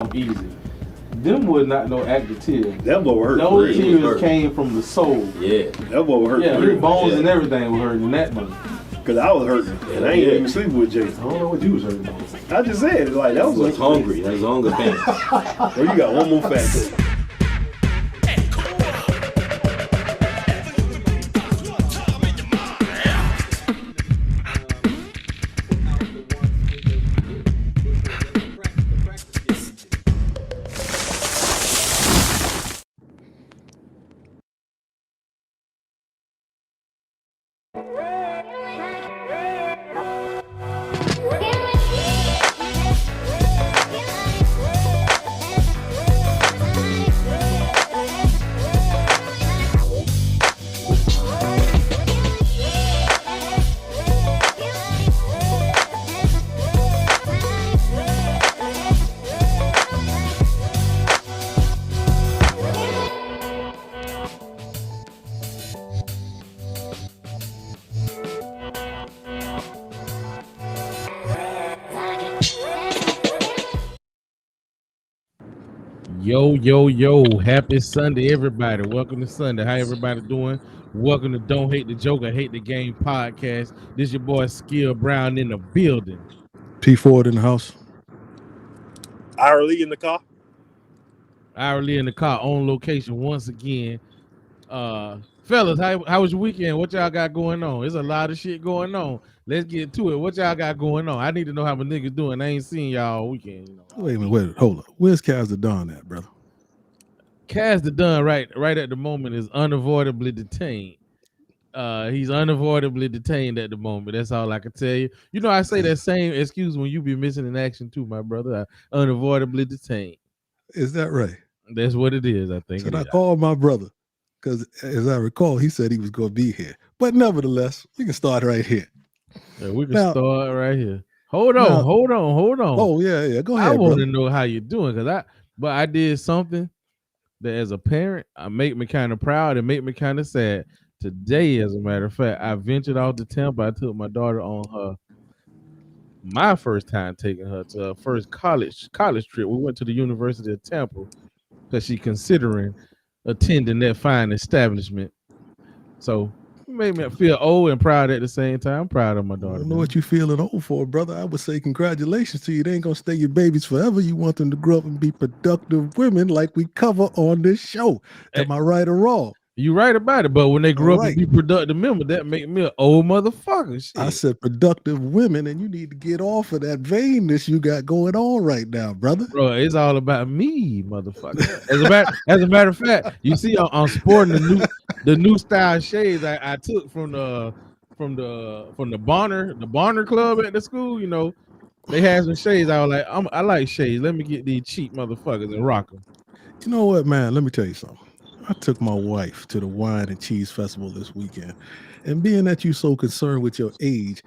off easy. Them was not no active tears. That boy hurt. Those tears came from the soul. Yeah. That boy hurt. Yeah, his bones and everything were hurting that much. Cause I was hurting, and I ain't even sleeping with Jason. I don't know what you was hurting. I just said, like, that was hungry. That was hunger pain. Well, you got one more fact. Yo, happy Sunday, everybody. Welcome to Sunday. How everybody doing? Welcome to Don't Hate the Joke, I Hate the Game podcast. This your boy Skill Brown in the building. P Ford in the house. Ira Lee in the car. Ira Lee in the car on location once again. Fellas, how was your weekend? What y'all got going on? There's a lot of shit going on. Let's get to it. What y'all got going on? I need to know how my niggas doing. I ain't seen y'all all weekend. You know. Wait a minute, hold up. Where's Kaz the Don at, brother? Kaz the Don right at the moment is unavoidably detained. He's unavoidably detained at the moment. That's all I can tell you. You know, I say that same excuse when you be missing in action too, my brother. Unavoidably detained. Is that right? That's what it is, I think. Should I call my brother? Because as I recall, he said he was going to be here. But nevertheless, we can start right here. Yeah, we can start right here. Hold on. Oh, yeah. Go ahead, I want to know how you're doing because I did something that as a parent, make me kind of proud and make me kind of sad. Today, as a matter of fact, I ventured out to Tampa. I took my daughter on my first time taking her to her first college trip. We went to the University of Tampa because she's considering attending that fine establishment. So it made me feel old and proud at the same time. I'm proud of my daughter. I don't know what you feeling old for, brother. I would say congratulations to you. They ain't going to stay your babies forever. You want them to grow up and be productive women like we cover on this show. Am I right or wrong? You right about it, but when they grow up and be productive members, that make me an old motherfucker. Shit. I said productive women, and you need to get off of that vainness you got going on right now, brother. Bro, it's all about me, motherfucker. As a matter of fact, you see, I'm sporting the new style shades I took from the Bonner Club at the school. You know, they had some shades. I was like, I like shades. Let me get these cheap motherfuckers and rock them. You know what, man? Let me tell you something. I took my wife to the Wine and Cheese Festival this weekend. And being that you so concerned with your age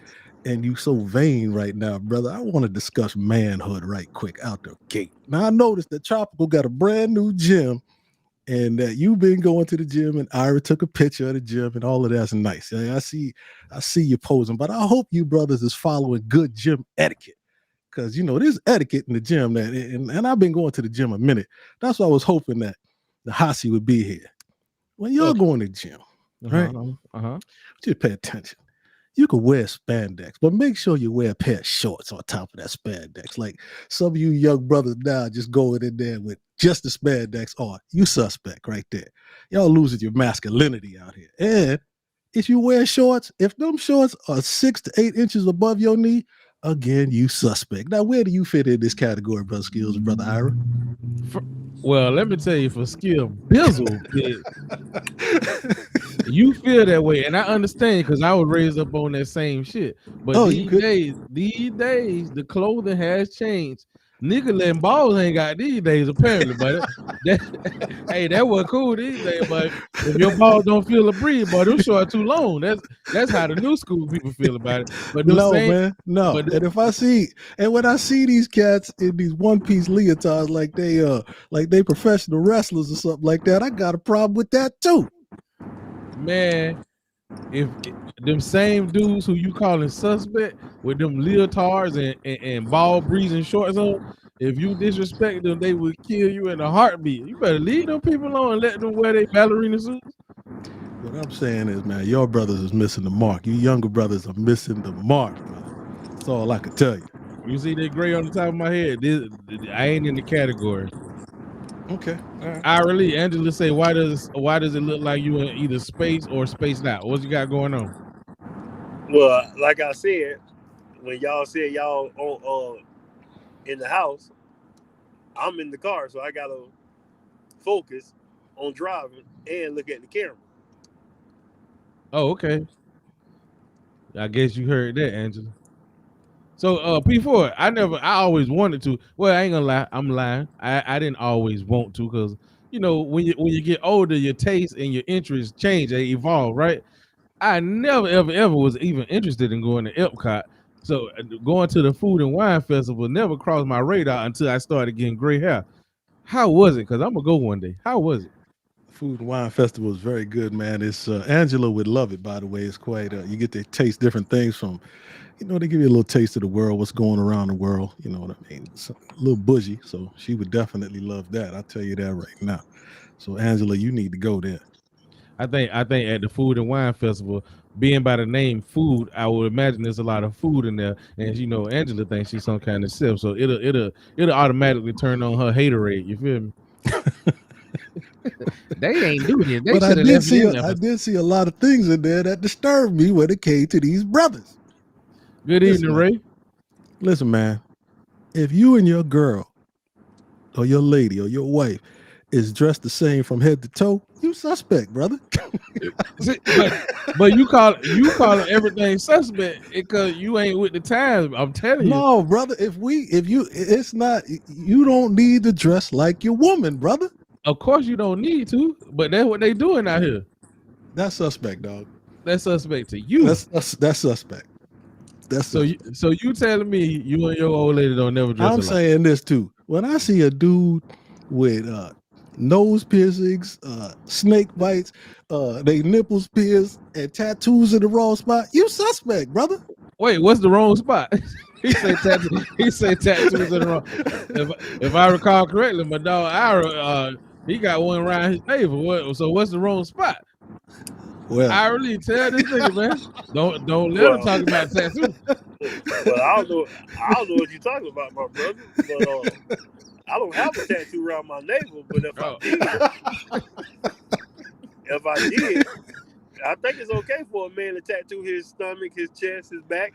and you so vain right now, brother, I want to discuss manhood right quick out the gate. Now, I noticed that Tropical got a brand new gym and that you've been going to the gym and Ira took a picture of the gym and all of that's nice. I see you posing, but I hope you brothers is following good gym etiquette. Because, you know, there's etiquette in the gym that, and I've been going to the gym a minute. That's why I was hoping that the Hossie would be here. When you're going to the gym, right? Just pay attention. You can wear spandex, but make sure you wear a pair of shorts on top of that spandex. Like some of you young brothers now just going in there with just the spandex on. You suspect right there. Y'all losing your masculinity out here. And if you wear shorts, if them shorts are 6 to 8 inches above your knee, again, you suspect. Now, where do you fit in this category, brother Skills, brother Ira? Well, let me tell you, for Skill Bizzle, you feel that way, and I understand because I was raised up on that same shit. But these days, the clothing has changed. Nigga letting balls ain't got these days, apparently. But that was cool these days. But if your balls don't feel a breeze, but them short too long. That's how the new school people feel about it. But man, no. And when I see these cats in these one-piece leotards like they professional wrestlers or something like that, I got a problem with that too. Man, if them same dudes who you calling suspect with them leotards and ball breezing shorts on, If you disrespect them, they will kill you in a heartbeat. You better leave them people alone and let them wear their ballerina suits. What I'm saying is, man, your brothers is missing the mark. You younger brothers are missing the mark, brother. That's all I can tell you. You see that gray on the top of my head? I ain't in the category. Okay. All right. I really, Angela say, why does it look like you in either space or spaced out? What you got going on? Well, like I said, when y'all said y'all on in the house, I'm in the car, so I gotta focus on driving and look at the camera. Oh, okay. I guess you heard that, Angela. So P4, I always wanted to. Well, I ain't gonna lie, I'm lying. I didn't always want to, because when you get older, your taste and your interests change, they evolve, right? I never ever was even interested in going to Epcot. So going to the Food and Wine Festival never crossed my radar until I started getting gray hair. How was it? Because I'm gonna go one day. How was it? Food and Wine Festival is very good, man. It's Angela would love it, by the way. It's quite you get to taste different things from, they give you a little taste of the world, what's going around the world. You know what I mean? It's a little bougie, so she would definitely love that. I'll tell you that right now. So Angela, you need to go there. I think at the Food and Wine Festival, being by the name food, I would imagine there's a lot of food in there. And Angela thinks she's some kind of sip, so it'll automatically turn on her haterade. You feel me? They ain't doing it. They But I should have left it in there. I did see a lot of things in there that disturbed me when it came to these brothers. Good evening, Ray. Listen, man, if you and your girl or your lady or your wife is dressed the same from head to toe, you suspect, brother. but you call everything suspect because you ain't with the times. I'm telling you. No, brother. It's not. You don't need to dress like your woman, brother. Of course you don't need to, but that's what they doing out here. That's suspect, dog. That's suspect to you. That's suspect. That's so. You telling me you and your old lady don't never dress? I'm saying this too. When I see a dude with nose piercings, snake bites, they nipples pierced, and tattoos in the wrong spot, you suspect, brother. Wait, what's the wrong spot? He said tattoos. He said tattoos in the wrong. If I recall correctly, my dog Ira, he got one around his navel. So what's the wrong spot? Well, I really tell this nigga, man. Don't let him talk about tattoos. Well, I don't know what you're talking about, my brother. But I don't have a tattoo around my navel. But if I did, I think it's okay for a man to tattoo his stomach, his chest, his back.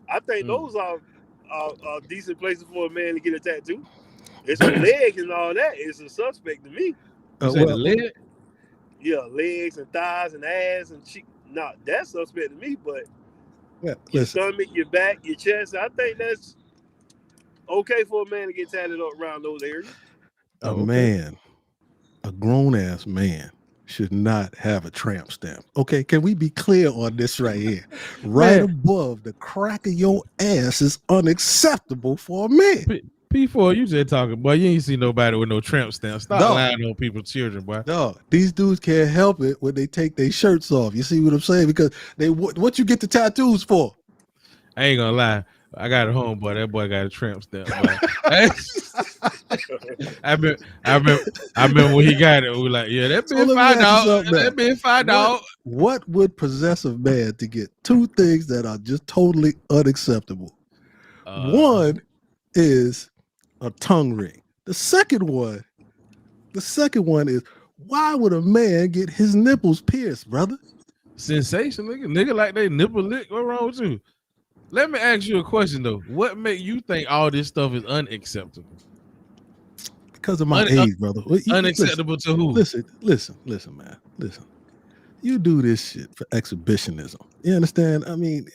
I think those are decent places for a man to get a tattoo. It's the legs and all that. It's a suspect to me. You say the leg? Yeah, legs and thighs and ass and cheek. Nah, that's suspect to me. But your stomach, your back, your chest, I think that's okay for a man to get tatted up around those areas. A grown ass man should not have a tramp stamp. Okay, can we be clear on this right here? Right above the crack of your ass is unacceptable for a man. P4, you just talking, boy. You ain't see nobody with no tramp stamp. Stop lying on people's children, boy. No, these dudes can't help it when they take their shirts off. You see what I'm saying? Because what you get the tattoos for? I ain't gonna lie. I got a homeboy. That boy got a tramp stamp. I remember when he got it. We were like, yeah, that been $5. That been $5. What would possess a man to get two things that are just totally unacceptable? One is a tongue ring. The second one is, why would a man get his nipples pierced, brother? Sensation, nigga like they nipple lick. What wrong with you? Let me ask you a question though. What make you think all this stuff is unacceptable? Because of my age, brother. Unacceptable to who? Listen, man. Listen. You do this shit for exhibitionism. You understand? I mean,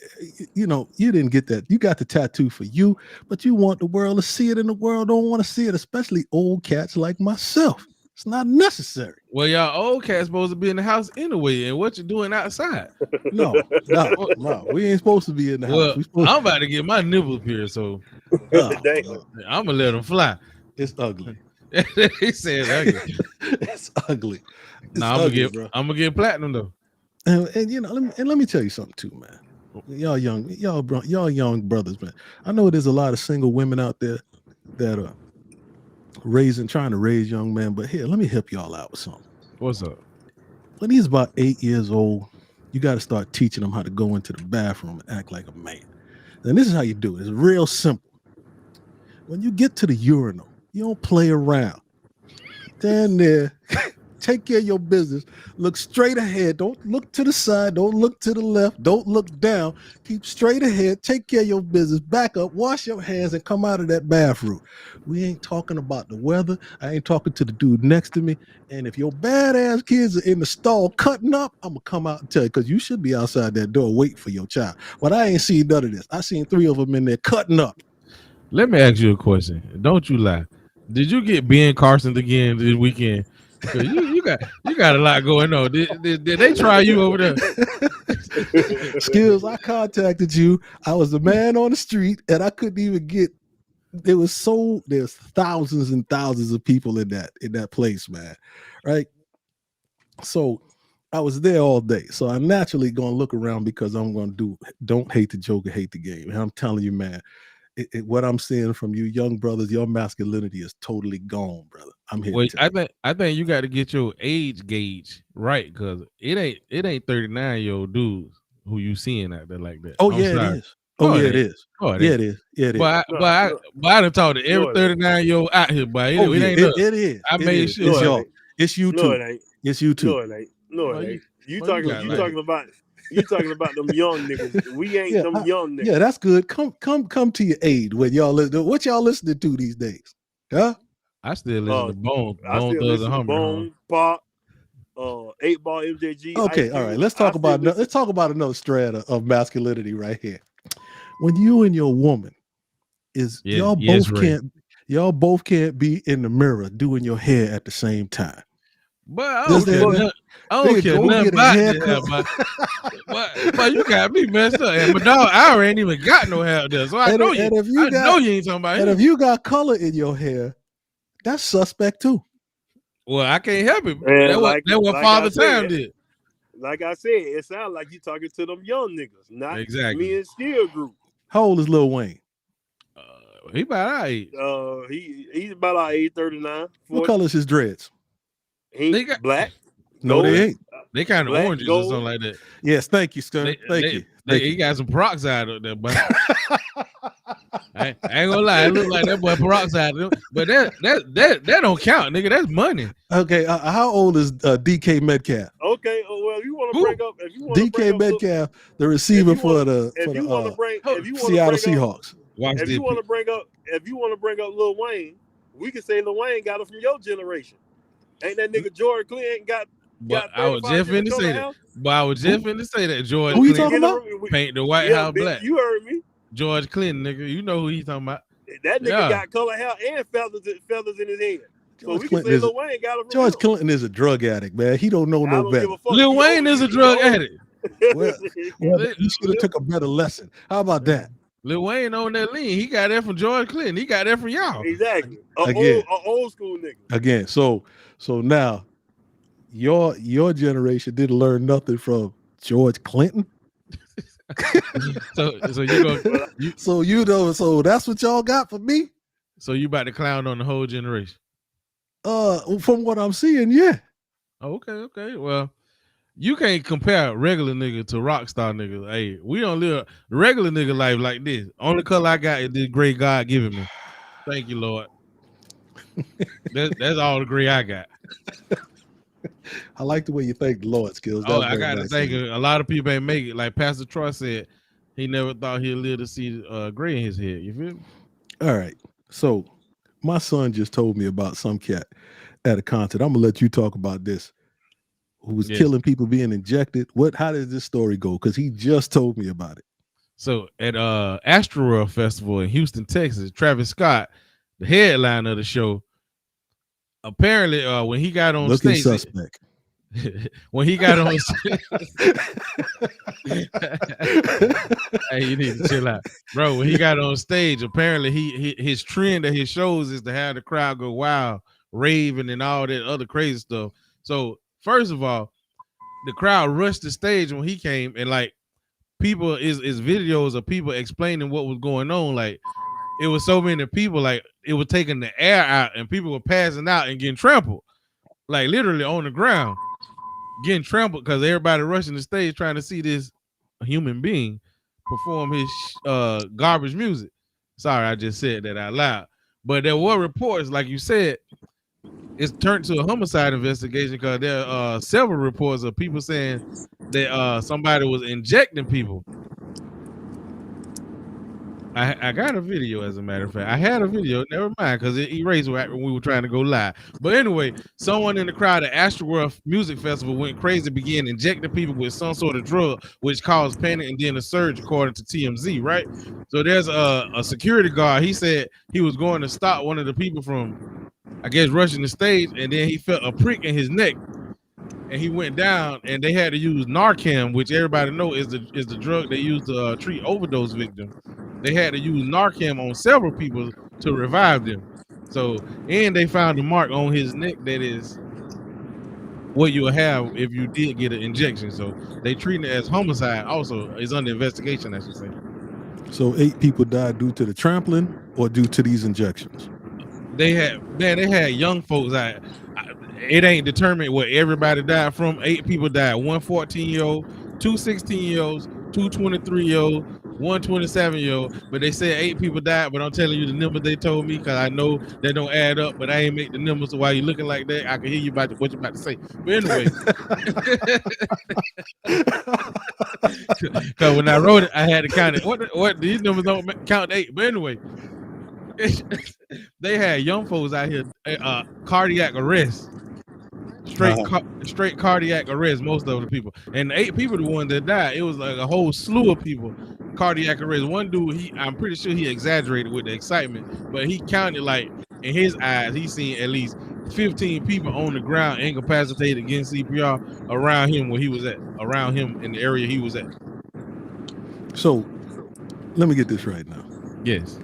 you didn't get that. You got the tattoo for you, but you want the world to see it, and the world don't want to see it, especially old cats like myself. It's not necessary. Well, y'all old cats supposed to be in the house anyway, and what you doing outside? No, we ain't supposed to be in the house. I'm about to get my nipples pierced, so I'm gonna let them fly. It's ugly. He said ugly. It's ugly. I'm gonna get platinum though. And let me tell you something too, man. Y'all young brothers, man. I know there's a lot of single women out there. that trying to raise young men. But here, let me help y'all out with something. What's up? When he's about 8 years old, you got to start teaching him how to go into the bathroom and act like a man. And this is how you do it. It's real simple. When you get to the urinal, you don't play around. Stand there, take care of your business, look straight ahead. Don't look to the side, don't look to the left, don't look down. Keep straight ahead, take care of your business, back up, wash your hands, and come out of that bathroom. We ain't talking about the weather. I ain't talking to the dude next to me. And if your badass kids are in the stall cutting up, I'm gonna come out and tell you, because you should be outside that door waiting for your child. But I ain't seen none of this. I seen 3 of them in there cutting up. Let me ask you a question. Don't you lie. Did you get Ben Carson again this weekend? You got a lot going on. Did they try you over there? Skills, I contacted you. I was the man on the street, and I couldn't even get. There's thousands and thousands of people in that place, man. Right. So I was there all day. So I'm naturally gonna look around because I'm gonna don't hate the joke or hate the game. And I'm telling you, man. What I'm seeing from you young brothers, your masculinity is totally gone, brother. I'm here. Well, I think you got to get your age gauge right, because it ain't 39-year-old dudes who you seeing out there like that. Oh yeah, it is. Oh yeah, it is. Yeah, it is. Yeah, it is. But I done talked to every 39-year-old out here, but it ain't. It is. I made sure it's y'all. It's you too. No, it ain't. It's you too. No, it ain't. No, it ain't. You talking about them young niggas. We ain't them young niggas. Yeah, that's good. Come to your aid when y'all listen. What y'all listening to these days? Huh? I still listen to Bone Thugs and Harmony. Bone, Pop, 8 Ball, MJG. Okay, all right. Let's talk about another strata of masculinity right here. When you and your woman y'all both can't be in the mirror doing your hair at the same time. But I don't care nothing about that. But you got me messed up. And my dog, I already ain't even got no hair there. So I know you ain't talking about it. And if you got color in your hair, that's suspect too. Well, I can't help it. That's what Father Time did. Like I said, it sounds like you talking to them young niggas, not exactly me and Steel Group. How old is Lil Wayne? He about our age. He's about our age, 39. 40. What color is his dreads? He got black. No, gold, they ain't. They kind of oranges or something like that. Yes, thank you, Scott. Thank you. He got some peroxide up there, but I ain't gonna lie, it look like that boy peroxide. But that don't count, nigga. That's money. Okay, how old is DK Metcalf? Okay, well, if you want to bring up, DK Metcalf, the receiver for the Seattle Seahawks. If you want to bring up Lil Wayne, we can say Lil Wayne got it from your generation. Ain't that nigga George Clinton got? But I was just finna say that. But I was just finna say that George. Who you talking about? Paint the White House black. You heard me. George Clinton, nigga. You know who he's talking about. That nigga got color hair and feathers in his head. So we can say Lil Wayne got it from George Clinton is a drug addict, man. He don't know no better. Lil Wayne is a drug addict. Well, you should have took a better lesson. How about that? Lil Wayne on that lean. He got that from George Clinton. He got that from y'all. Exactly. Old school nigga. Again, so now your generation didn't learn nothing from George Clinton. so that's what y'all got for me. So you about to clown on the whole generation? From what I'm seeing, yeah. Okay. Well, you can't compare regular nigga to rock star nigga. Hey, we don't live regular nigga life like this. Only color I got is this gray God giving me. Thank you, Lord. That's all the gray I got. I like the way you thank the Lord, Skills. I got to thank a lot of people ain't make it. Like Pastor Troy said, he never thought he'd live to see gray in his head. You feel me? All right. So my son just told me about some cat at a concert. I'm gonna let you talk about this. Who was killing people being injected? How did this story go? Because he just told me about it. So at Astroworld Festival in Houston, Texas, Travis Scott, the headliner of the show, apparently when he got on stage, suspect. When he got on stage, hey, you need to chill out, bro. When he got on stage, apparently his trend at his shows is to have the crowd go wild, raving, and all that other crazy stuff. So first of all, the crowd rushed the stage when he came, and like people is videos of people explaining what was going on. Like it was so many people, like it was taking the air out, and people were passing out and getting trampled, like literally on the ground, getting trampled because everybody rushing the stage trying to see this human being perform his garbage music. Sorry, I just said that out loud. But there were reports, like you said, it's turned to a homicide investigation because there are several reports of people saying that somebody was injecting people. I got a video, as a matter of fact. I had a video, never mind, because it erased when we were trying to go live. But anyway, someone in the crowd at Astroworld Music Festival went crazy, began injecting people with some sort of drug, which caused panic and then a surge, according to TMZ, right? So there's a security guard. He said he was going to stop one of the people from, I guess, rushing the stage, and then he felt a prick in his neck. And he went down, and they had to use Narcan, which everybody know is the drug they use to treat overdose victims. They had to use Narcan on several people to revive them. So, and they found a mark on his neck that is what you'll have if you did get an injection. So they treat it as homicide. Also, is under investigation, I should say. So 8 people died due to the trampling or due to these injections? They had young folks. It ain't determined what everybody died from. 8 people died. 1 14-year-old, 2 16-year-olds, 2 23-year-olds, 1 27-year-old. But they said 8 people died. But I'm telling you the numbers they told me because I know they don't add up. But I ain't make the numbers. So while you looking like that, I can hear you about what you're about to say. But anyway, because when I wrote it, I had to count it. What these numbers don't count 8. But anyway. They had young folks out here, cardiac arrest, straight cardiac arrest. Most of the people, and the 8 people, the ones that died, it was like a whole slew of people, cardiac arrest. One dude, I'm pretty sure he exaggerated with the excitement, but he counted, like in his eyes, he seen at least 15 people on the ground, incapacitated, getting CPR around him where he was at, around him in the area he was at. So, let me get this right now. Yes.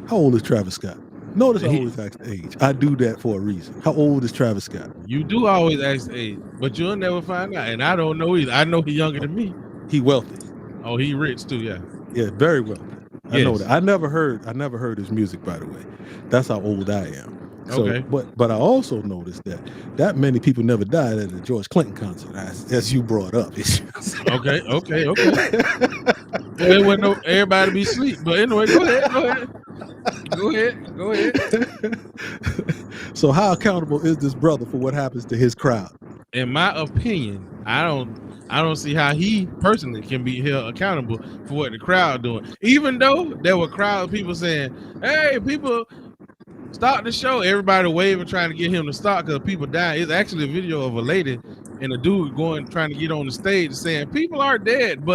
How old is Travis Scott? Notice I always ask the age. I do that for a reason. How old is Travis Scott? You do always ask the age, but you'll never find out. And I don't know either. I know he's younger than me. He wealthy. Oh, he rich too, yeah. Yeah, very wealthy. I know that. I never heard his music, by the way. That's how old I am. So, okay. But I also noticed that many people never died at the George Clinton concert, as you brought up. Okay. Well, it wasn't no everybody be asleep. But anyway, go ahead. So how accountable is this brother for what happens to his crowd? In my opinion, I don't see how he personally can be held accountable for what the crowd doing. Even though there were crowd of people saying, "Hey, people, start the show." Everybody waving, trying to get him to stop because people dying. It's actually a video of a lady and a dude trying to get on the stage saying people are dead,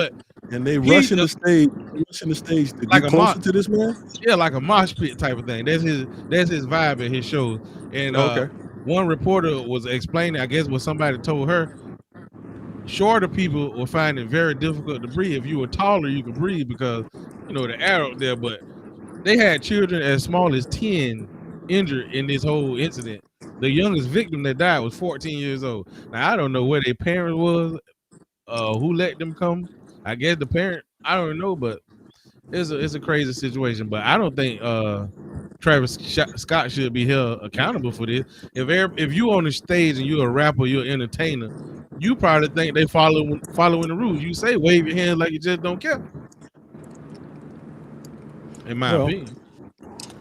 and they rushing the stage to like get closer to this man. Yeah, like a mosh pit type of thing. That's his vibe at his shows. And one reporter was explaining, I guess what somebody told her, shorter people will find it very difficult to breathe. If you were taller, you could breathe because the air up there. But they had children as small as 10 injured in this whole incident. The youngest victim that died was 14 years old. Now I don't know where their parents was, who let them come. I guess the parent, I don't know, but it's a crazy situation. But I don't think Travis Scott should be held accountable for this. If you on the stage and you're a rapper, you're an entertainer, you probably think they following the rules. You say wave your hands like you just don't care. In my opinion.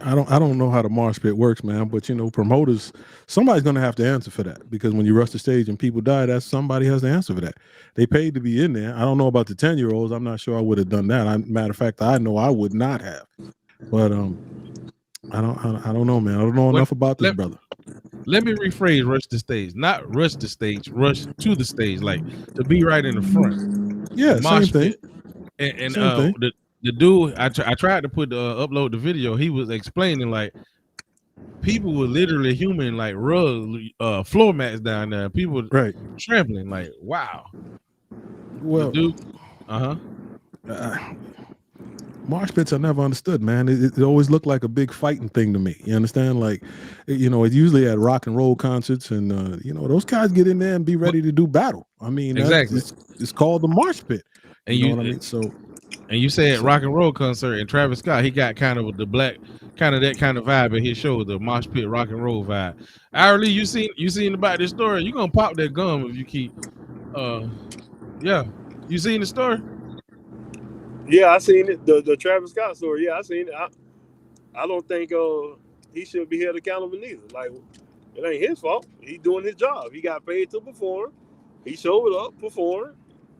I don't know how the mosh pit works, man, but promoters, somebody's gonna have to answer for that, because when you rush the stage and people die, that's somebody has to answer for that. They paid to be in there. I don't know about the 10-year-olds. I'm not sure I would have done that. Matter of fact, I know I would not have. But I don't know, man. I don't know enough about this brother. Let me rephrase rush the stage. Not rush the stage, rush to the stage, like to be right in the front. Yeah, same thing. And the dude, I tried to upload the video. He was explaining like people were literally human, like rug floor mats down there. People trampling, like wow. Well, dude, mosh pits I never understood, man. It always looked like a big fighting thing to me. You understand? Like, it's usually at rock and roll concerts, and those guys get in there and be ready to do battle. I mean, exactly. It's called the mosh pit. And you know what I mean? So. And you said So- rock and roll concert, and Travis Scott, he got kind of the black, kind of that kind of vibe at his show, the mosh pit rock and roll vibe. Lee, you seen about this story? You gonna pop that gum if you keep, yeah. You seen the story? Yeah, I seen it. The Travis Scott story. Yeah, I seen it. I don't think he should be held accountable neither. Like, it ain't his fault. He doing his job. He got paid to perform. He showed up, performed.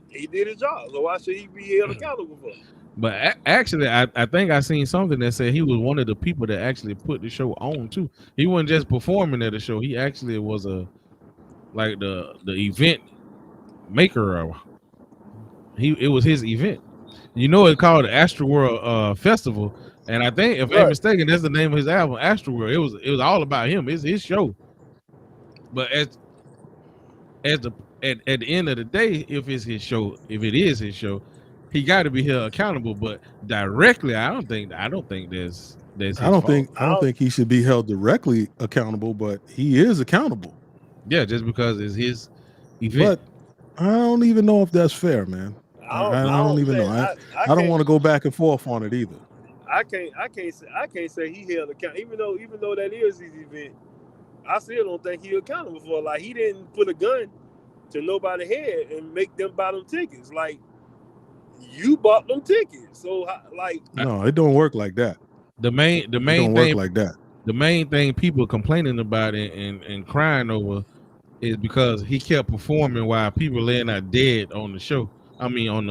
He did his job. So why should he be held accountable for it? But actually, I think I seen something that said he was one of the people that actually put the show on too. He wasn't just performing at the show. He actually was the event maker. It was his event. You know, it's called the Astroworld Festival, and I think if I'm mistaken, that's the name of his album, Astroworld. It was all about him. It's his show. But at the end of the day, if it is his show, he got to be held accountable. But directly, I don't think that's his fault. I don't think he should be held directly accountable, but he is accountable. Yeah, just because it's his event. But I don't even know if that's fair, man. I don't even know. I don't want to go back and forth on it either. I can't say he held accountable. Even though that is his event, I still don't think he's accountable for it. Like, he didn't put a gun to nobody's head and make them buy them tickets. Like, you bought them tickets. So, like, no, it don't work like that. The main don't thing work like that. The main thing people complaining about and crying over is because he kept performing while people laying out dead on the show. I mean, on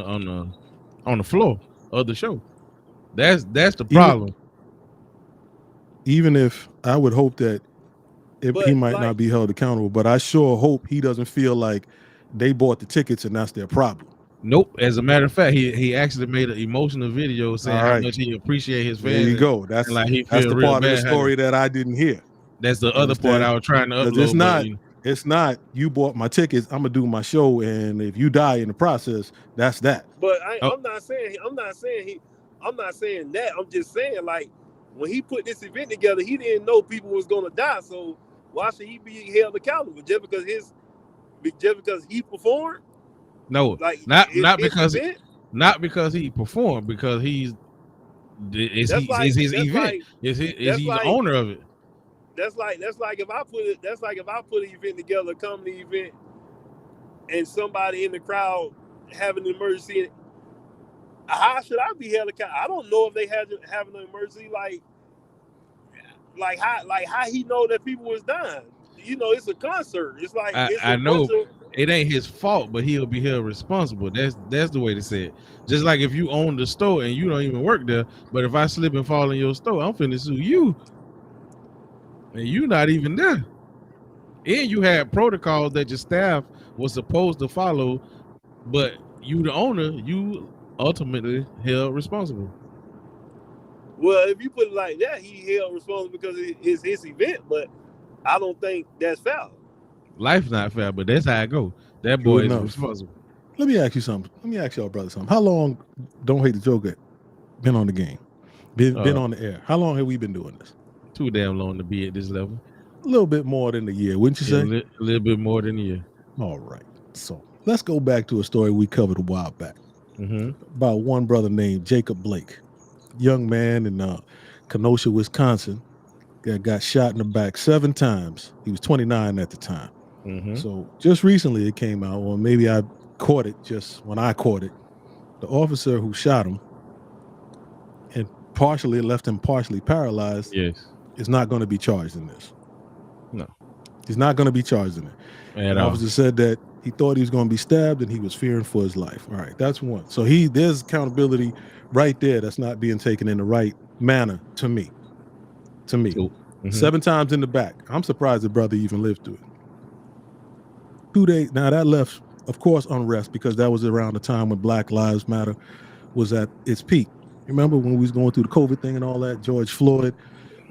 the floor of the show. That's the problem. Even if I would hope that he might not be held accountable, but I sure hope he doesn't feel like they bought the tickets and that's their problem. Nope. As a matter of fact, he actually made an emotional video saying how much he appreciate his fans. There you go. That's the part of the story that I didn't hear. That's the other part I was trying to upload. It's not you bought my tickets, I'm gonna do my show, and if you die in the process, that's that. But I'm not saying that. I'm just saying, like, when he put this event together, he didn't know people was gonna die. So why should he be held accountable just because he performed? No, like not because he performed, because he's his event. He's the owner of it. That's like if I put an event together, a comedy event, and somebody in the crowd having an emergency. How should I be held accountable? I don't know if they having an emergency. Like how he know that people was dying. You know, it's a concert. It's like I know it ain't his fault, but he'll be held responsible. That's the way to say it. Just like if you own the store and you don't even work there, but if I slip and fall in your store, I'm finna sue you. And you not even there. And you had protocols that your staff was supposed to follow, but you the owner, you ultimately held responsible. Well, if you put it like that, he held responsible because it's his event, but I don't think that's foul. Life's not fair, but that's how it go. That boy is responsible. Let me ask you something. Let me ask y'all brother something. How long, don't hate the joke, been on the game? Been on the air? How long have we been doing this? Too damn long to be at this level. A little bit more than a year, wouldn't you say? A little bit more than a year. All right. So let's go back to a story we covered a while back about one brother named Jacob Blake, young man in Kenosha, Wisconsin, that got shot in the back 7 times. He was 29 at the time. So just recently it came out, or maybe I caught it just when I caught it. The officer who shot him and partially left him partially paralyzed is not going to be charged in this. No. He's not going to be charged in it. The officer said that he thought he was going to be stabbed and he was fearing for his life. All right, that's one. So there's accountability right there that's not being taken in the right manner to me. 7 times in the back. I'm surprised the brother even lived through it. 2 days. Now that left, of course, unrest, because that was around the time when Black Lives Matter was at its peak. Remember when we was going through the COVID thing and all that? George Floyd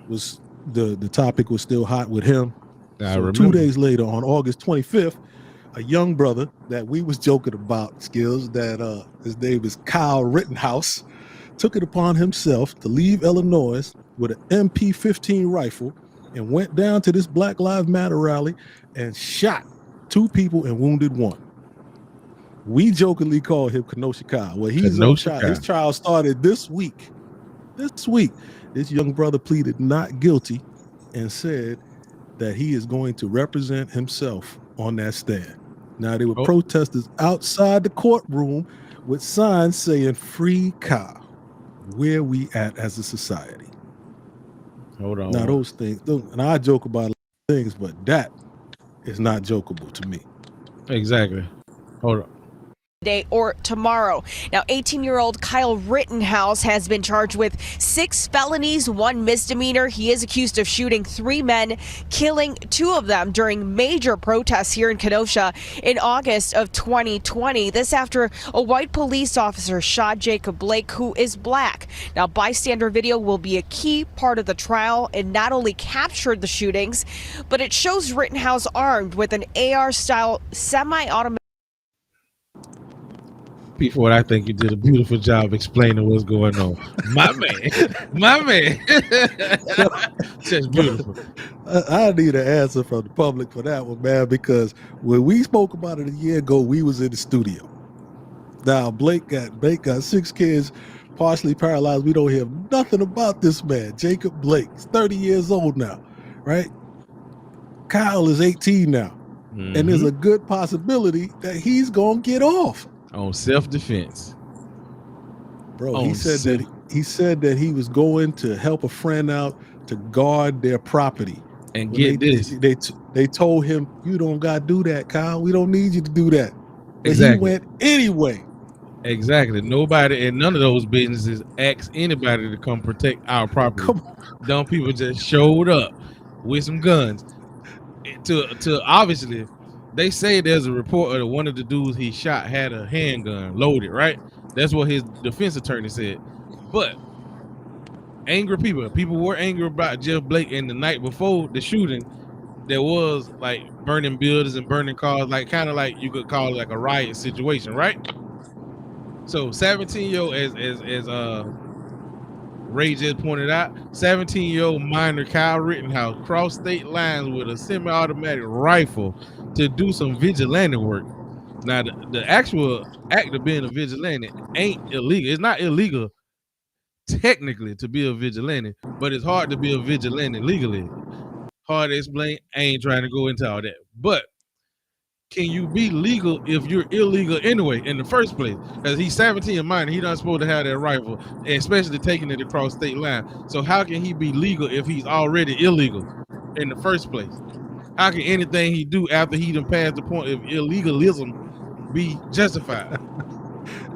was the topic was still hot with him. I so remember. 2 days later, on August 25th, a young brother that we was joking about, Skills, that his name is Kyle Rittenhouse, took it upon himself to leave Illinois with an MP-15 rifle and went down to this Black Lives Matter rally and shot 2 people and wounded 1. We jokingly call him Kenosha Kyle. Well, he's on Kenosha trial. Kyle. His trial started this week. This young brother pleaded not guilty and said that he is going to represent himself on that stand. Now, there were protesters outside the courtroom with signs saying "Free Kyle." Where we at as a society? Hold on. Now, those things, and I joke about things, but that is not jokeable to me. Exactly. Hold on. Today or tomorrow. Now, 18-year-old Kyle Rittenhouse has been charged with 6 felonies, 1 misdemeanor. He is accused of shooting 3 men, killing 2 of them during major protests here in Kenosha in August of 2020. This after a white police officer shot Jacob Blake, who is black. Now, bystander video will be a key part of the trial and not only captured the shootings, but it shows Rittenhouse armed with an AR-style semi-automatic. Before, I think you did a beautiful job explaining what's going on. My man. Just beautiful. I need an answer from the public for that one, man, because when we spoke about it a year ago, we was in the studio. Now, Blake got 6 kids, partially paralyzed. We don't hear nothing about this man, Jacob Blake. He's 30 years old now, right? Kyle is 18 now. Mm-hmm. And there's a good possibility that he's going to get off. On self-defense. Bro, he said that he was going to help a friend out to guard their property. And get this. They told him, you don't got to do that, Kyle. We don't need you to do that. But exactly. He went anyway. Exactly. Nobody in none of those businesses asked anybody to come protect our property. Dumb people just showed up with some guns. To obviously, they say there's a report of one of the dudes he shot had a handgun loaded, right? That's what his defense attorney said. But angry people were angry about Jeff Blake, and the night before the shooting, there was like burning buildings and burning cars, like kind of like you could call it like a riot situation, right? So 17-year-old, as Ray just pointed out, 17-year-old minor Kyle Rittenhouse crossed state lines with a semi-automatic rifle to do some vigilante work. Now, the actual act of being a vigilante ain't illegal. It's not illegal technically to be a vigilante, but it's hard to be a vigilante legally. Hard to explain. I ain't trying to go into all that. But can you be legal if you're illegal anyway in the first place? Because he's 17 and minor, he's not supposed to have that rifle, especially taking it across state line. So how can he be legal if he's already illegal in the first place? How can anything he do after he done passed the point of illegalism be justified?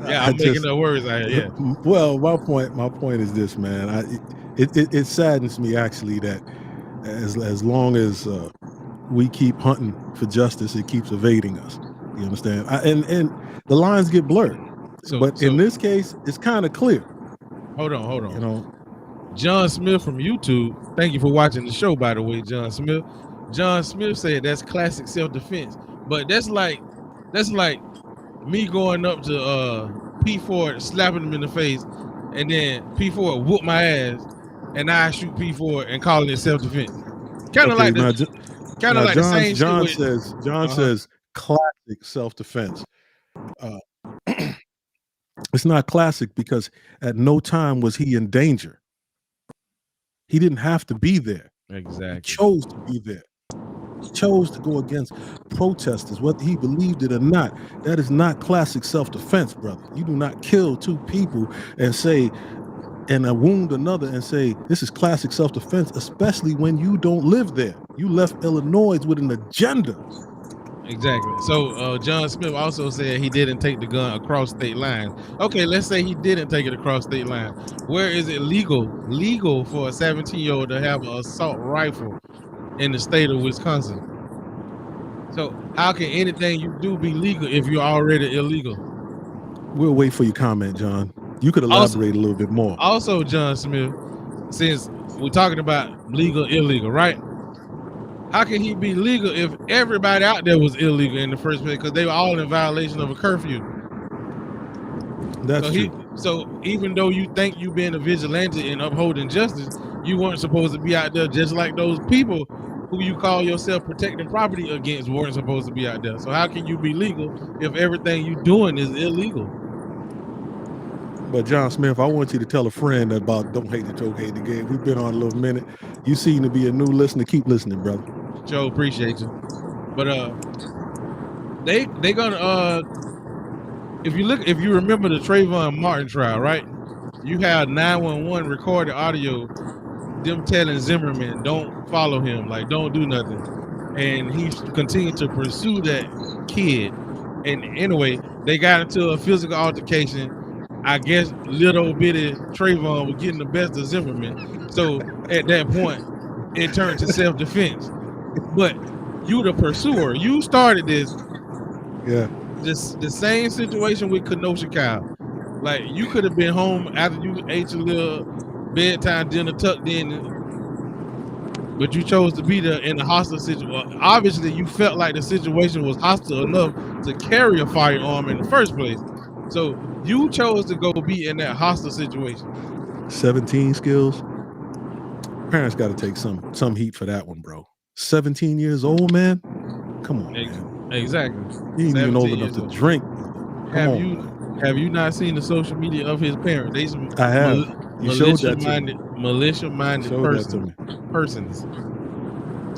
Yeah, I'm making up words out here. Yeah. Well, my point is this, man. It saddens me actually that as long as we keep hunting for justice, it keeps evading us. You understand? And the lines get blurred. But in this case, it's kind of clear. Hold on. You know, John Smith from YouTube. Thank you for watching the show, by the way, John Smith. John Smith said that's classic self-defense. But that's like me going up to P Ford, slapping him in the face, and then P Ford whoop my ass, and I shoot P Ford and calling it self-defense. Kind of like the same. John says classic self-defense. It's not classic because at no time was he in danger. He didn't have to be there. Exactly. He chose to be there. He chose to go against protesters, whether he believed it or not. That is not classic self-defense, brother. You do not kill 2 people and wound another and say, this is classic self-defense, especially when you don't live there. You left Illinois with an agenda. Exactly. So John Smith also said he didn't take the gun across state lines. Okay, let's say he didn't take it across state lines. Where is it legal for a 17-year-old to have an assault rifle in the state of Wisconsin? So how can anything you do be legal if you're already illegal? We'll wait for your comment, John. You could elaborate a little bit more. Also, John Smith, since we're talking about legal, illegal, right? How can he be legal if everybody out there was illegal in the first place because they were all in violation of a curfew? That's true. So even though you think you being a vigilante and upholding justice, you weren't supposed to be out there just like those people who you call yourself protecting property against weren't supposed to be out there. So how can you be legal if everything you doing is illegal? But John Smith, I want you to tell a friend about Don't Hate the Joke, Hate the Game. We've been on a little minute. You seem to be a new listener. Keep listening, brother. Joe, appreciate you. But they gonna if you remember the Trayvon Martin trial, right? You have 911 recorded audio, them telling Zimmerman, don't follow him, like don't do nothing. And he continued to pursue that kid. And anyway, they got into a physical altercation. I guess little bitty Trayvon was getting the best of Zimmerman. So at that point, it turned to self-defense. But you the pursuer, you started this. Yeah. The same situation with Kenosha Kyle. Like you could have been home after you ate your little bedtime dinner tucked in, but you chose to be there in a hostile situation. Well, obviously, you felt like the situation was hostile enough to carry a firearm in the first place. So you chose to go be in that hostile situation. 17 skills. Parents got to take some heat for that one, bro. 17 years old, man. Come on, man. Exactly. You ain't even old enough to drink. Have you not seen the social media of his parents? They some I have. You showed that to me. Militia-minded persons.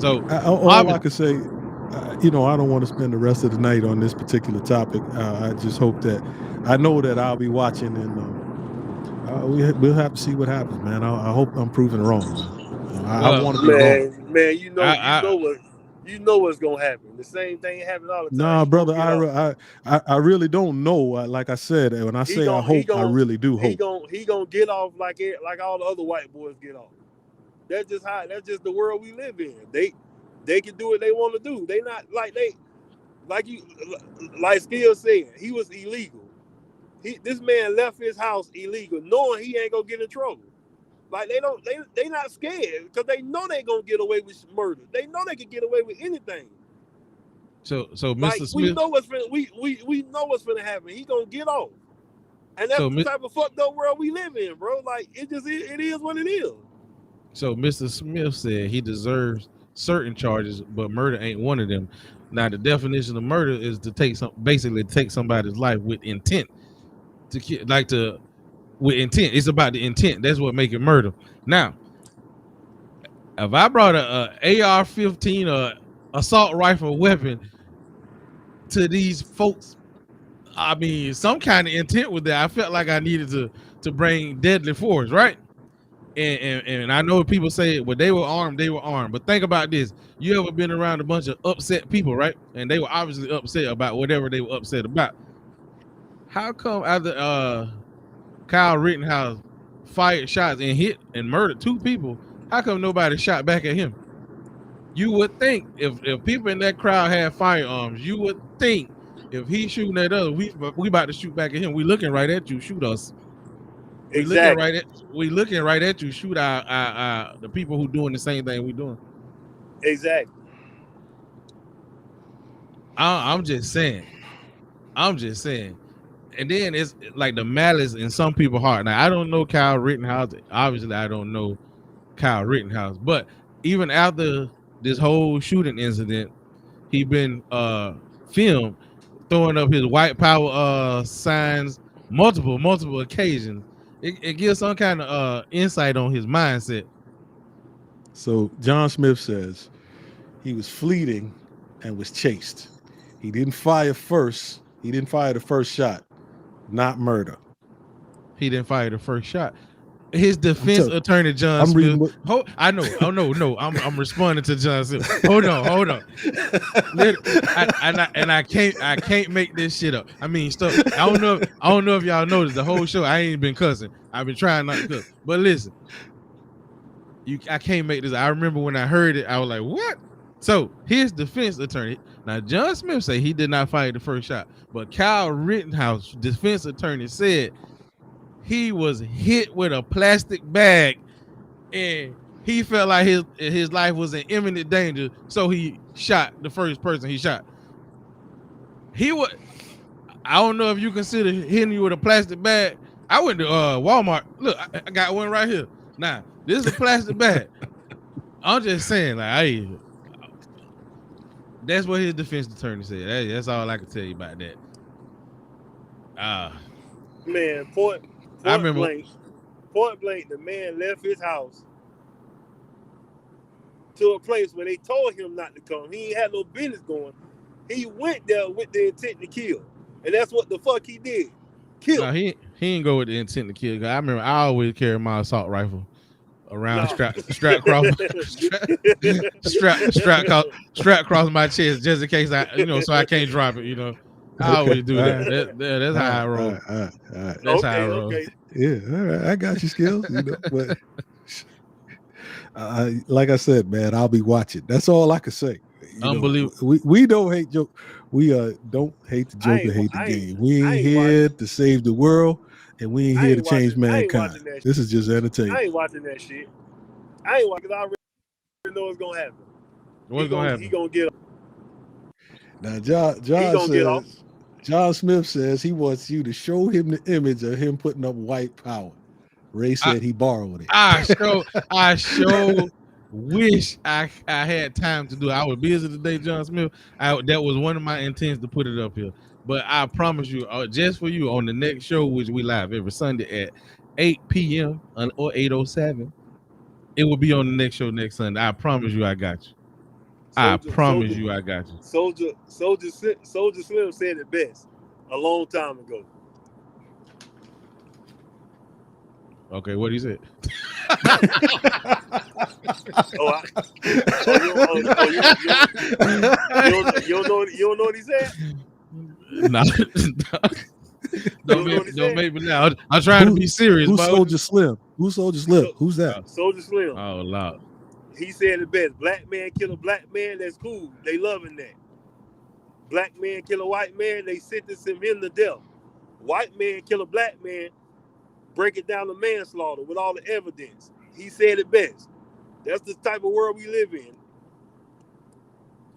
So all I could say, I don't want to spend the rest of the night on this particular topic. I just hope that I know that I'll be watching, and we'll have to see what happens, man. I hope I'm proven wrong. I want to be wrong. Man, you know what's gonna happen. The same thing happens all the time. Nah, brother, I really don't know. Like I said, when I say I hope, I really do hope. He gonna get off like all the other white boys get off. That's just the world we live in. They can do what they want to do. They not like Skill said, he was illegal. This man left his house illegal, knowing he ain't gonna get in trouble. Like they not scared because they know they gonna get away with murder. They know they can get away with anything. So Mr. Like, Smith, we know what's gonna happen. He gonna get off, and that's the type of fucked up world we live in, bro. Like it is what it is. So Mr. Smith said he deserves certain charges, but murder ain't one of them. Now the definition of murder is to take somebody's life with intent with intent. It's about the intent. That's what make it murder. Now, if I brought a AR-15 or assault rifle weapon to these folks, I mean, some kind of intent with that. I felt like I needed to bring deadly force, right? And I know people say, well, they were armed. But think about this. You ever been around a bunch of upset people, right? And they were obviously upset about whatever they were upset about. How come after Kyle Rittenhouse fired shots and hit and murdered 2 people, how come nobody shot back at him? You would think if people in that crowd had firearms, you would think if he's shooting at us, we about to shoot back at him. We looking right at you, shoot us. Exactly. We looking right at you, shoot our the people who doing the same thing we doing. Exactly. I'm just saying. And then it's like the malice in some people's heart. Now I don't know Kyle Rittenhouse. Obviously, I don't know Kyle Rittenhouse. But even after this whole shooting incident, he been filmed throwing up his white power signs multiple occasions. It gives some kind of insight on his mindset. So John Smith says he was fleeting and was chased. He didn't fire first. He didn't fire the first shot. Not murder. He didn't fire the first shot. His defense attorney, John Smith. I know. Oh no. I'm responding to John Smith. Hold on. I can't make this shit up. I mean, stuff. I don't know if y'all noticed the whole show. I ain't been cussing. I've been trying not to cuss. But listen, I can't make this. I remember when I heard it, I was like, what? So his defense attorney. Now, John Smith say he did not fire the first shot, but Kyle Rittenhouse defense attorney said he was hit with a plastic bag and he felt like his life was in imminent danger, so he shot the first person he shot. I don't know if you consider hitting you with a plastic bag. I went to Walmart. Look, I got one right here. Now, this is a plastic bag. I'm just saying, like, That's what his defense attorney said. That's all I can tell you about that. Man, point I remember. blank, the man left his house to a place where they told him not to come. He ain't had no business going. He went there with the intent to kill, and that's what the fuck he did. Kill. No, he ain't go with the intent to kill. I remember I always carry my assault rifle around strap across my chest just in case so I can't drop it. I always do that. That's how I roll. That's how I roll. Okay. Yeah, all right. I got your skills, but like I said, man, I'll be watching. That's all I can say. Unbelievable. We don't hate joke. We don't hate the Joker, hate the game. We ain't here to save the world, and we ain't here to change mankind. This is just entertainment. I ain't watching that shit. I ain't watching. I already know what's gonna happen. What's gonna happen? He gonna get. Now, John Smith says he wants you to show him the image of him putting up white power. Ray said he borrowed it. I sure wish I had time to do it. I was busy today, John Smith. That was one of my intents to put it up here. But I promise you, just for you, on the next show, which we live every Sunday at 8 p.m. or 8:07, it will be on the next show next Sunday. I promise you, I got you. I promise you, I got you. Soldier Slim said it best a long time ago. Okay, what he said? You don't know what he said? No. Don't make me now. I'm trying to be serious. Who's Soldier Slim? Who's Soldier Slim? Who's that? Soldier Slim. Oh, Lord. He said it best. Black man kill a black man, that's cool. They loving that. Black man kill a white man, they sentence him to death. White man kill a black man, break it down to manslaughter with all the evidence. He said it best. That's the type of world we live in.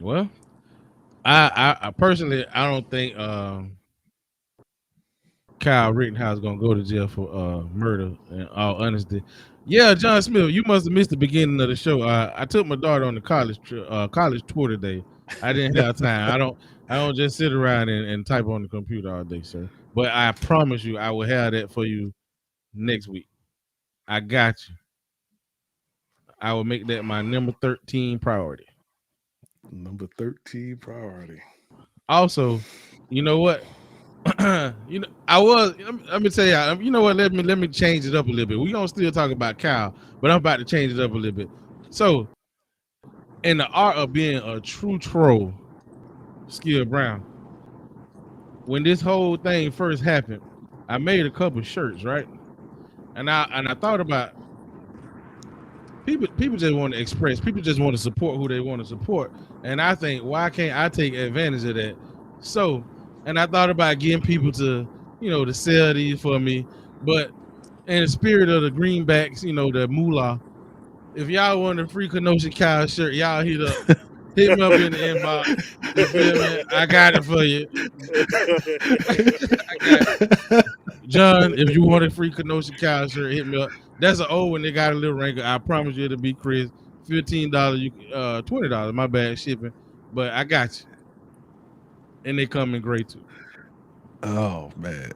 Well, I personally, I don't think Kyle Rittenhouse is gonna go to jail for murder. In all honesty, yeah, John Smith, you must have missed the beginning of the show. I took my daughter on the college tour today. I didn't have time. I don't just sit around and type on the computer all day, sir. But I promise you, I will have that for you next week. I got you. I will make that my number 13 priority. Number 13 priority. Also, you know what? Let me tell you, you know what? Let me change it up a little bit. We're gonna still talk about Kyle, but I'm about to change it up a little bit. So, in the art of being a true troll, Skill Brown, when this whole thing first happened, I made a couple shirts, right? And I thought about people just want to express, people just want to support who they want to support. And I think, why can't I take advantage of that? So, and I thought about getting people to, to sell these for me. But in the spirit of the greenbacks, the moolah, if y'all want a free Kenosha Kyle shirt, y'all hit me up in the inbox. You feel me? I got it for you. I got it. John, if you want a free Kenosha Kyle shirt, hit me up. That's an old one. They got a little wrinkle. I promise you it'll be Chris. $15, $20, my bad, shipping. But I got you. And they come in gray too. Oh man.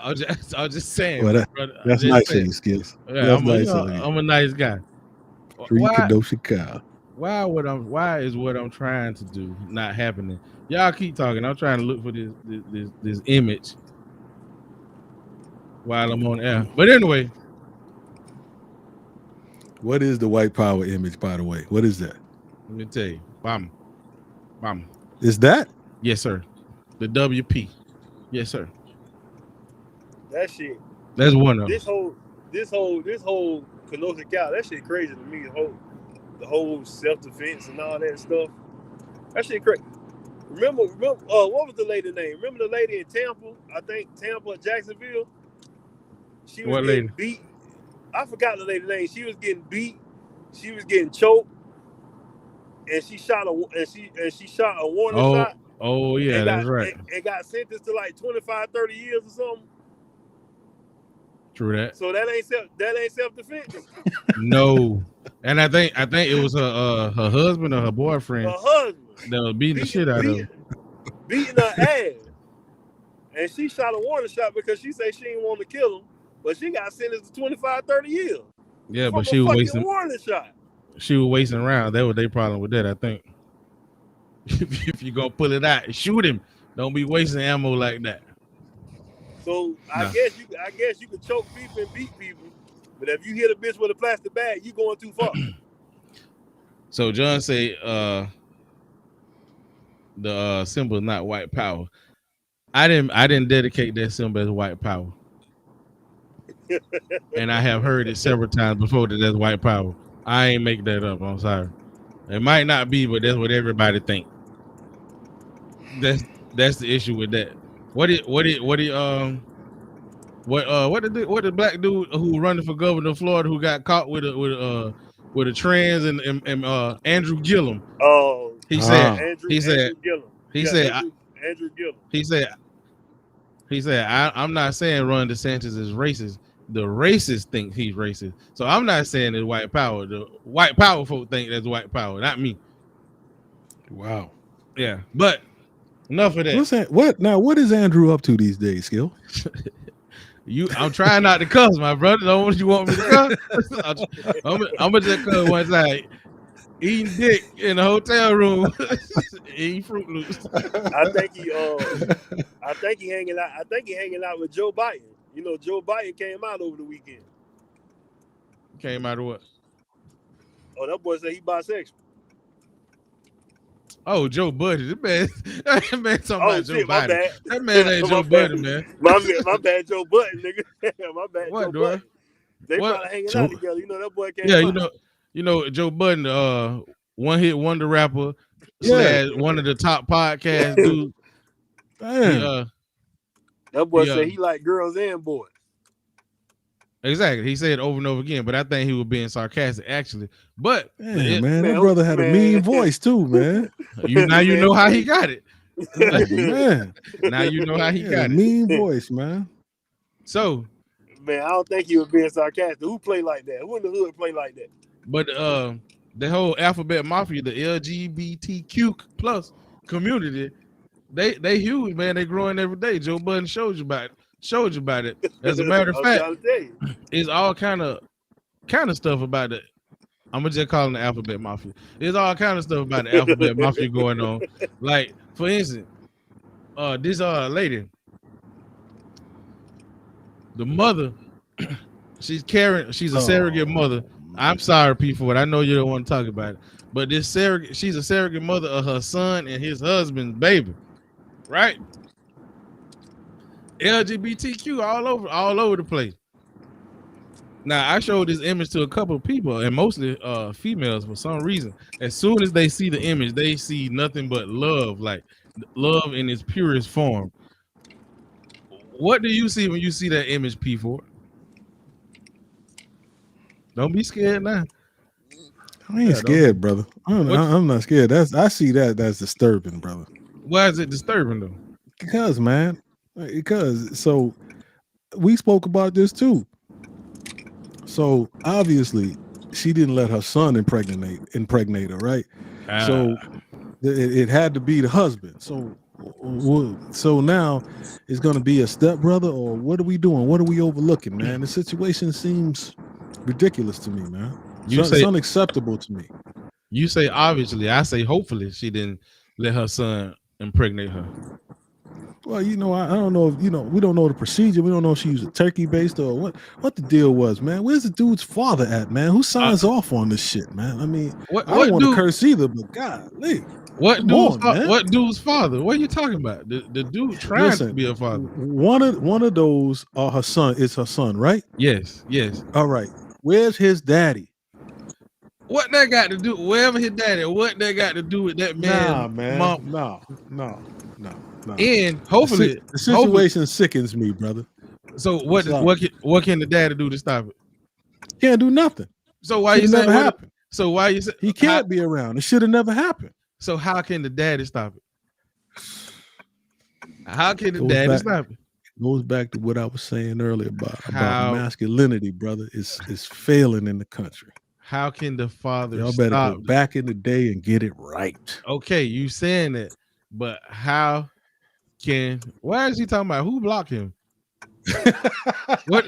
I was just saying. Well, that's nice of you, Skills. Yeah, I'm a nice guy. Free Kenosha Kyle. Why is what I'm trying to do not happening? Y'all keep talking. I'm trying to look for this image while I'm on air. But anyway. What is the white power image, by the way? What is that? Let me tell you. Bam. Is that? Yes, sir. The WP. Yes, sir. That shit. That's one of them. This whole Kenosha Kyle, that shit crazy to me. The whole self-defense and all that stuff. That shit crazy. Remember, what was the lady name? Remember the lady in Tampa? I think Tampa or Jacksonville? She was getting beat. I forgot the lady's name. She was getting beat. She was getting choked. And she shot a warning shot. Oh yeah, that's right. And got sentenced to like 25, 30 years or something. True that. So that ain't self-defense. No. And I think it was her husband or her boyfriend. Her husband. that was beating the shit out of her. beating her ass. And she shot a warning shot because she said she didn't want to kill him, but she got sentenced to 25, 30 years. Yeah, from but she a was fucking wasting. warning shot. She was wasting rounds. That was their problem with that, I think. If you gonna pull it out, shoot him. Don't be wasting ammo like that. So Nah. I guess you could choke people and beat people, but if you hit a bitch with a plastic bag, you going too far. So John say the symbol is not white power. I didn't dedicate that symbol as white power. And I have heard it several times before that that's white power. I ain't make that up. I'm sorry. It might not be, but that's what everybody think. That's the issue with that. What the black dude who running for governor of Florida who got caught with a trans and Andrew Gillum. Oh, he said Andrew Gillum. Andrew Gillum. He said I'm not saying Ron DeSantis is racist. The racists think he's racist. So I'm not saying it's white power. The white power folk think that's white power, not me. Wow. Yeah, but enough of that. What is Andrew up to these days, Skill? I'm trying not to cuss, my brother. Don't you want me to cuss? I'm gonna just cuss one side. Eating dick in a hotel room, eating Fruit Loops. I think he hanging out. I think he hanging out with Joe Biden. You know, Joe Biden came out over the weekend. Came out of what? Oh, that boy said he bisexual. Oh, Joe Budden. That man talking about Joe my Biden. bad. That man ain't Joe Budden, man. My bad, Joe Budden, nigga. My bad, What, Joe Budden. They probably hanging out together. You know, that boy came out. You know, Joe Budden, one hit wonder rapper, slash one of the top podcast dudes. That boy said he like girls and boys. Exactly. He said it over and over again, but I think he was being sarcastic, actually. But that brother had a mean voice too, man. You know how he got it. Man. Now you know how he got it. Mean voice, man. So, man, I don't think he was being sarcastic. Who play like that? Who in the hood play like that? But the whole alphabet mafia, the LGBTQ plus community, they huge, man. They growing every day. Joe Budden showed you about it. As a matter of fact, it's all kind of stuff about it. I'm gonna just call it the alphabet mafia. There's all kind of stuff about the alphabet mafia going on. Like, for instance, this lady, the mother, she's a surrogate mother. I'm sorry, people, but I know you don't want to talk about it. But she's a surrogate mother of her son and his husband's baby, right? LGBTQ all over the place. Now, I showed this image to a couple of people, and mostly females for some reason. As soon as they see the image, they see nothing but love, like love in its purest form. What do you see when you see that image, P4? Don't be scared now. I ain't scared, brother. I'm not scared. I see that's disturbing, brother. Why is it disturbing though? Because so we spoke about this too. So obviously she didn't let her son impregnate her, right? So it had to be the husband. So now it's gonna be a stepbrother, or what are we doing? What are we overlooking, man? The situation seems ridiculous to me, man. It's unacceptable to me. You say obviously, I say hopefully she didn't let her son impregnate her. Well, I don't know if we don't know the procedure. We don't know if she used a turkey based or what the deal was, man. Where's the dude's father at, man? Who signs off on this shit, man? I mean, I don't want to curse either, but golly. What dude's father? What are you talking about? The dude trying to be a father. One of those are her son. Is her son, right? Yes. All right. Where's his daddy? What that got to do? Wherever his daddy, what that got to do with that man? Nah, man. Mom? No. And hopefully the situation sickens me, brother. So what can the daddy do to stop it? Can't do nothing. So why you saying happen? So why you say he can't be around? It should have never happened. So how can the daddy stop it? How can the daddy stop it? Goes back to what I was saying earlier about masculinity, brother, is failing in the country. how can the father Y'all better go stop? back in the day and get it right. Okay, you saying that, but how can? Why is he talking about who blocked him? What?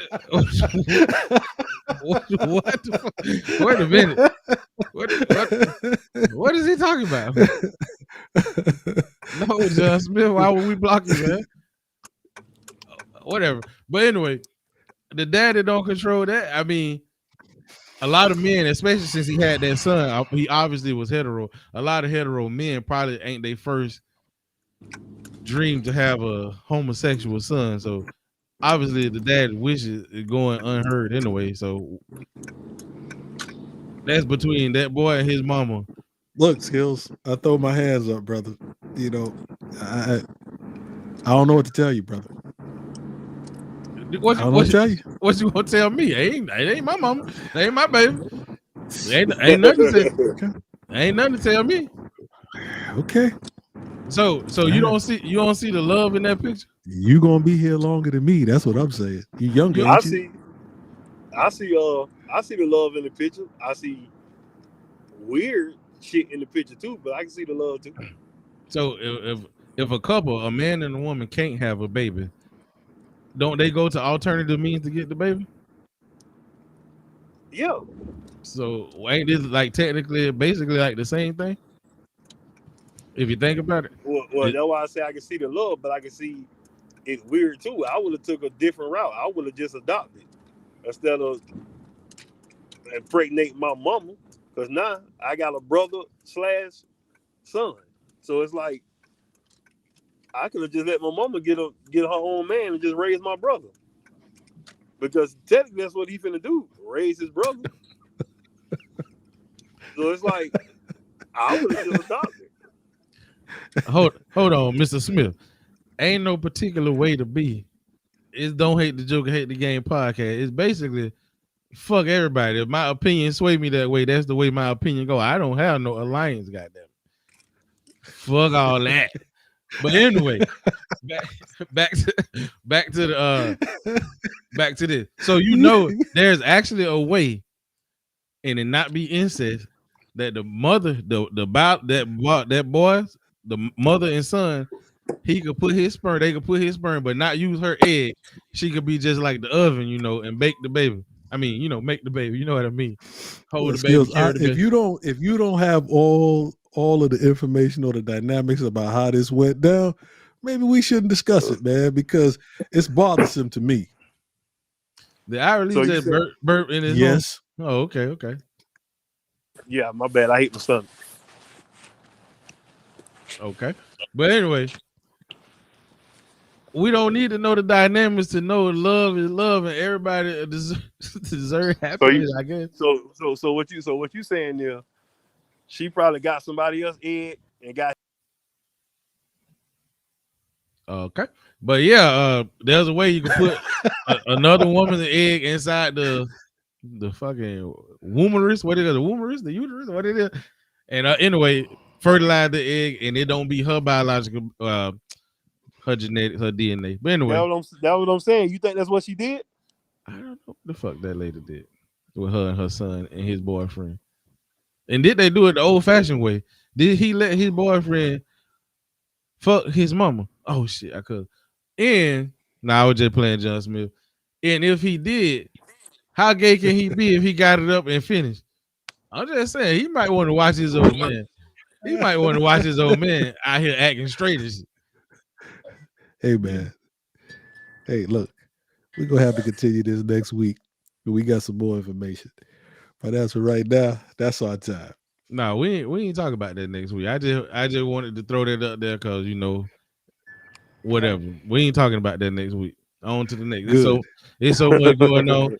What the fuck? Wait a minute. What is he talking about? No, John Smith. Why would we block you, man? Whatever. But anyway, the daddy don't control that. I mean, a lot of men, especially since he had that son, he obviously was hetero. A lot of hetero men probably ain't their first dream to have a homosexual son. So obviously the dad wishes is going unheard anyway. So that's between that boy and his mama. Look, Skills, I throw my hands up, brother. You know, I don't know what to tell you, brother. What I don't know what to tell you. What you gonna tell me? It ain't my mama. It ain't my baby. Ain't nothing to say. Ain't nothing to tell me. Okay. So you don't see the love in that picture? You gonna be here longer than me. That's what I'm saying. You younger, I ain't you? I see the love in the picture. I see weird shit in the picture too, but I can see the love too. So if a couple, a man and a woman, can't have a baby, don't they go to alternative means to get the baby? Yeah. So ain't this like technically basically like the same thing? If you think about it. Well, that's why I say I can see the love, but I can see it's weird too. I would have took a different route. I would have just adopted instead of impregnate my mama, because now I got a brother / son. So it's like I could have just let my mama get her own man and just raise my brother. Because technically that's what he finna do, raise his brother. So it's like I would have just adopted. Hold on, Mr. Smith. Ain't no particular way to be. It's Don't Hate the Joker, Hate the Game podcast. It's basically fuck everybody. If my opinion sway me that way, that's the way my opinion go. I don't have no alliance, goddamn. Fuck all that. But anyway, back to this. So there's actually a way, and it not be incest, that the mother, that boys, the mother and son, he could put his sperm, they could put his sperm, but not use her egg. She could be just like the oven, and bake the baby. I mean, make the baby. You know what I mean? Hold the baby, Skills, carry the baby. if you don't have all of the information or the dynamics about how this went down, maybe we shouldn't discuss it, man, because it's bothersome to me. Did I release that burp in his Yes. home? Oh, okay. Yeah, my bad. I hate my son. Okay. But anyway, we don't need to know the dynamics to know love is love and everybody deserve happiness, I guess. So what you saying there? She probably got somebody else egg and got. Okay. But yeah, there's a way you can put another woman's egg inside the fucking womorus. What is it? The womorus? The uterus? What it is? And anyway, fertilize the egg and it don't be her biological her genetics, her DNA. But anyway. That's what I'm saying. You think that's what she did? I don't know what the fuck that lady did with her and her son and his boyfriend. And did they do it the old-fashioned way? Did he let his boyfriend fuck his mama? Oh shit, I could. And I was just playing John Smith. And if he did, how gay can he be if he got it up and finished? I'm just saying he might want to watch his old man. He might want to watch his old man out here acting straight as shit. Hey man. Hey, look, we're gonna have to continue this next week. We got some more information. But as for right now, that's our time. No, we ain't talking about that next week. I just wanted to throw that up there because whatever. We ain't talking about that next week. On to the next. Good. It's so much going on.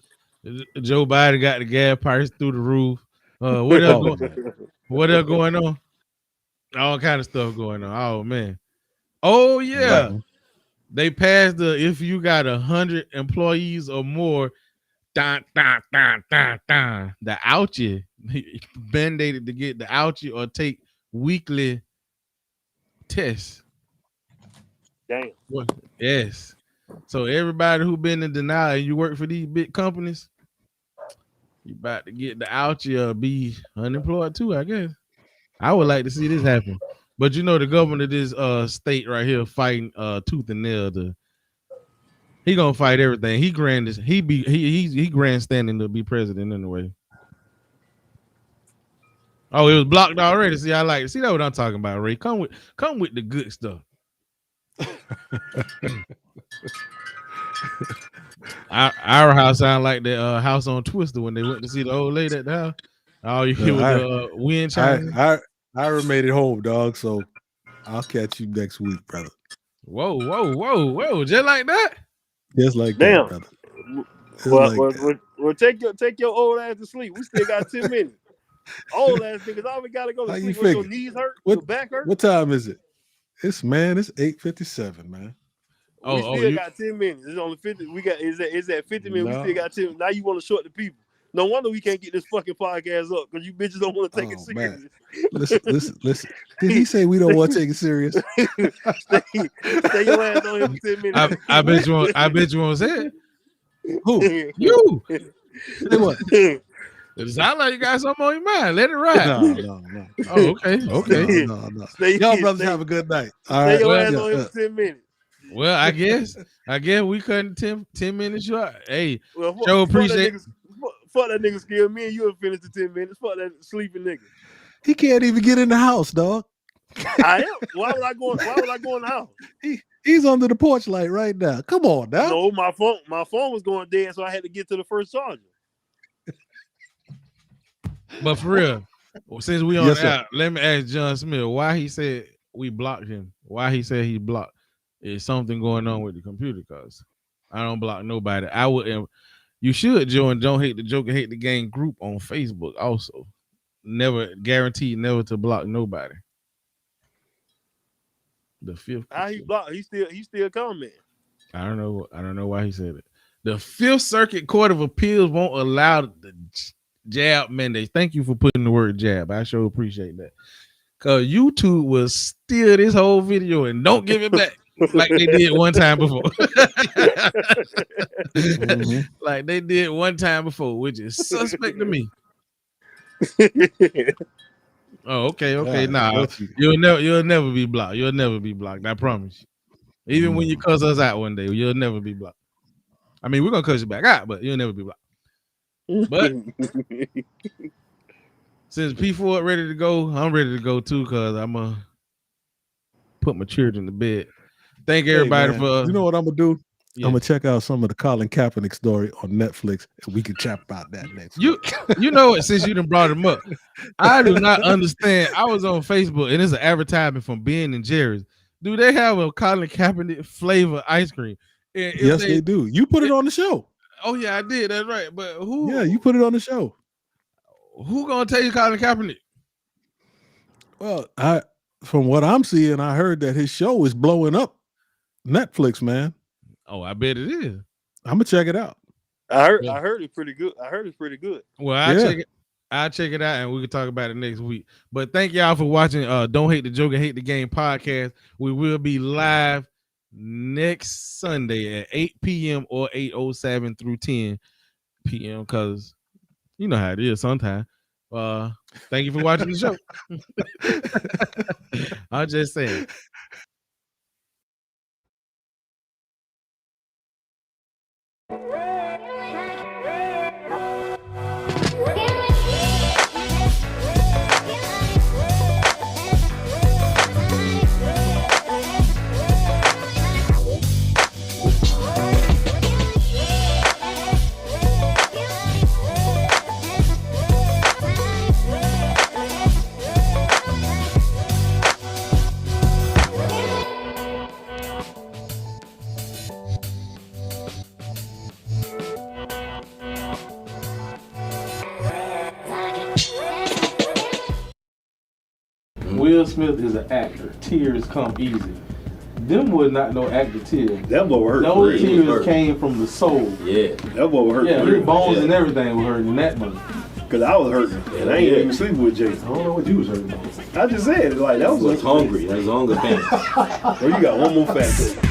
Joe Biden got the gas price through the roof. What else going on? All kind of stuff going on. Oh man. Oh yeah. They passed if you got 100 employees or more, the ouchie mandated to get the ouchie or take weekly tests. Damn. Yes. So everybody who been in denial and you work for these big companies, You about to get the out year, be unemployed too, I guess. I would like to see this happen. But you know, the governor of this state right here fighting tooth and nail he gonna fight everything. He grandstanding to be president anyway. Oh, it was blocked already. See, I like it. See that what I'm talking about, Ray. Come with the good stuff. Our house sound like the house on Twister when they went to see the old lady at the house. All you hear was the wind chiming. I made it home, dog. So I'll catch you next week, brother. Whoa! Just like that. Just like Damn. that, brother. Well, take your old ass to sleep. We still got 10 minutes. Old ass niggas always gotta go to How sleep you when your figure? knees hurt, your back hurt. What time is it? It's 8:57, man. We still got 10 minutes. It's only 50. We got is that 50 minutes. No. We still got 10. Now you want to short the people. No wonder we can't get this fucking podcast up because you bitches don't want to take it serious. Listen. Did he say we don't want to take it serious? Stay your ass on here for 10 minutes. I bet you won't say it. Who? You. Say what? It sounds like you got something on your mind. Let it ride. No. Oh, okay. No. Y'all brothers have a good night. All Stay right. your ass on here for 10 minutes. Well, I guess we couldn't 10 minutes short. Hey, Well, Joe, appreciate. Fuck that nigga skill. Me and you have finished the 10 minutes. Fuck that sleeping nigga. He can't even get in the house, dog. I am. Why would I go in the house? He's under the porch light right now. Come on, now. No, my phone was going dead, so I had to get to the first charger. But for real, since we on Yes, the app, let me ask John Smith why he said we blocked him. Why he said he blocked? Is something going on with the computer? Cause I don't block nobody. I would. You should join Don't Hate the Joker, Hate the Gang group on Facebook. Also, never guaranteed never to block nobody. The fifth. How he blocked? He still comment. I don't know why he said it. The Fifth Circuit Court of Appeals won't allow the jab mandate. Thank you for putting the word jab. I sure appreciate that. Cause YouTube will steal this whole video and don't give it back like they did one time before. Mm-hmm. Like they did one time before, which is suspect to me. Oh, okay. Nah, you'll never be blocked. You'll never be blocked. I promise you. Even when you cuss us out one day, you'll never be blocked. I mean, we're gonna cuss you back out, but you'll never be blocked. But since P4 ready to go, I'm ready to go too, cause I'm gonna put my children to bed. Thank everybody for. You know what I'm gonna do? Yeah. I'm gonna check out some of the Colin Kaepernick story on Netflix, and we can chat about that next week. You know it, since you done brought him up. I do not understand. I was on Facebook and it's an advertisement from Ben and Jerry's. Do they have a Colin Kaepernick flavor ice cream? Yes, they do. You put it on the show. Oh yeah, I did. That's right. But who? Yeah, you put it on the show. Who gonna take Colin Kaepernick? Well, from what I'm seeing, I heard that his show is blowing up Netflix, man. Oh, I bet it is. I'm gonna check it out. I heard it's pretty good. Well, I'll check it out and we can talk about it next week. But thank y'all for watching Don't Hate the Joker, Hate the Game podcast. We will be live next Sunday at 8 p.m. or 8:07 through 10 p.m. because you know how it is sometimes. Thank you for watching the show. I'm just saying. Will Smith is an actor. Tears come easy. Them was not no actor tears. That boy hurt. Those tears came from the soul. Yeah, that boy hurt. Yeah, his bones and everything were hurting that money. Cause I was hurting, and I ain't even sleeping with Jason. I don't know what you was hurting. I just said like that was hungry. That's hunger thing. Well, you got one more factor.